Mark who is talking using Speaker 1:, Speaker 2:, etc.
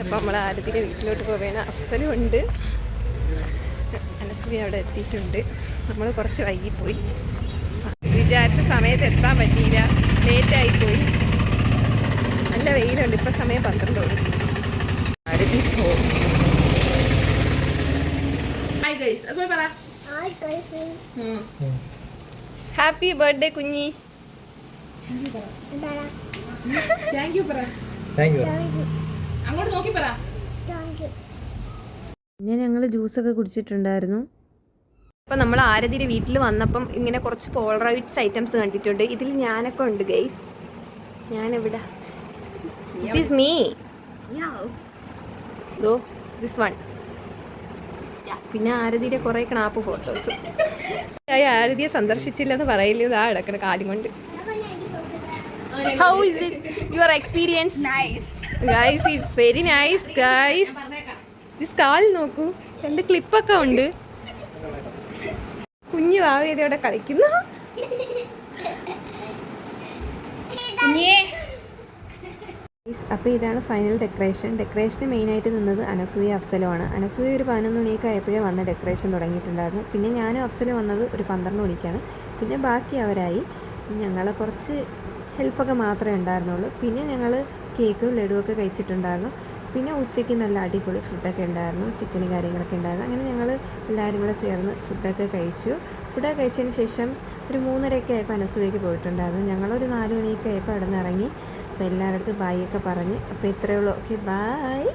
Speaker 1: അപ്പോൾ നമ്മൾ ആരതിൻ്റെ വീട്ടിലോട്ട് പോവേണ അഫ്സലും ഉണ്ട്, അനസ്വി അവിടെ എത്തിയിട്ടുണ്ട്. നമ്മൾ കുറച്ച് വൈകിപ്പോയി, വിചാരിച്ച സമയത്ത് എത്താൻ പറ്റിയില്ല, ലേറ്റായിപ്പോയി. നല്ല വെയിലുണ്ട്. ഇപ്പം സമയം 12 മണി. ആരതി ഹോം. ഹാപ്പി ബർത്ത്ഡേ കുഞ്ഞി. പിന്നെ ഞങ്ങൾ ജ്യൂസൊക്കെ കുടിച്ചിട്ടുണ്ടായിരുന്നു. അപ്പം നമ്മൾ ആരതിയുടെ വീട്ടിൽ വന്നപ്പം ഇങ്ങനെ കുറച്ച് പോളറൈറ്റ്സ് ഐറ്റംസ് കണ്ടിട്ടുണ്ട്. ഇതിൽ ഞാനൊക്കെ ഉണ്ട് ഗൈസ്. ഞാനെവിടെ? This is me. Though this one. പിന്നെ ആരതിയുടെ കുറേ ക്നാപ്പ് ഫോട്ടോസ്. ആരതിയെ സന്ദർശിച്ചില്ലെന്ന് പറയില്ല. ഇതാ കിടക്കണ കാര്യം കൊണ്ട്. How is it your experience?
Speaker 2: Nice.
Speaker 1: Guys, it's very nice, guys. This കാൽ നോക്കൂ, രണ്ട് ക്ലിപ്പൊക്കെ ഉണ്ട്. കുഞ്ഞു ഭാവിയോടെ കളിക്കുന്നു. അപ്പോൾ ഇതാണ് ഫൈനൽ ഡെക്കറേഷൻ. ഡെക്കറേഷന് മെയിനായിട്ട് നിന്നത് അനസൂയ അഫ്സലുമാണ്. അനസൂയ ഒരു 11 മണിയൊക്കെ ആയപ്പോഴേ വന്ന് ഡെക്കറേഷൻ തുടങ്ങിയിട്ടുണ്ടായിരുന്നു. പിന്നെ ഞാനും അഫ്സലും വന്നത് ഒരു 12 മണിക്കാണ്. പിന്നെ ബാക്കി അവരായി. ഞങ്ങൾ കുറച്ച് ഹെൽപ്പൊക്കെ മാത്രമേ ഉണ്ടായിരുന്നുള്ളൂ. പിന്നെ ഞങ്ങൾ കേക്കും ലഡുവൊക്കെ കഴിച്ചിട്ടുണ്ടായിരുന്നു. പിന്നെ ഉച്ചയ്ക്ക് നല്ല അടിപൊളി ഫുഡൊക്കെ ഉണ്ടായിരുന്നു, ചിക്കനും കാര്യങ്ങളൊക്കെ ഉണ്ടായിരുന്നു. അങ്ങനെ ഞങ്ങൾ എല്ലാവരും കൂടെ ചേർന്ന് ഫുഡൊക്കെ കഴിച്ചു. ഫുഡൊക്കെ കഴിച്ചതിന് ശേഷം ഒരു 3:30 ആയപ്പോൾ അനസൂയയ്ക്ക് പോയിട്ടുണ്ടായിരുന്നു. ഞങ്ങളൊരു 4 മണിയൊക്കെ ആയപ്പോൾ അവിടെ നിന്ന് ഇറങ്ങി. അപ്പോൾ എല്ലാവരുടെ അടുത്തും ബായൊക്കെ പറഞ്ഞ്. അപ്പോൾ ഇത്രയേ ഉള്ളൂ. Okay, bye.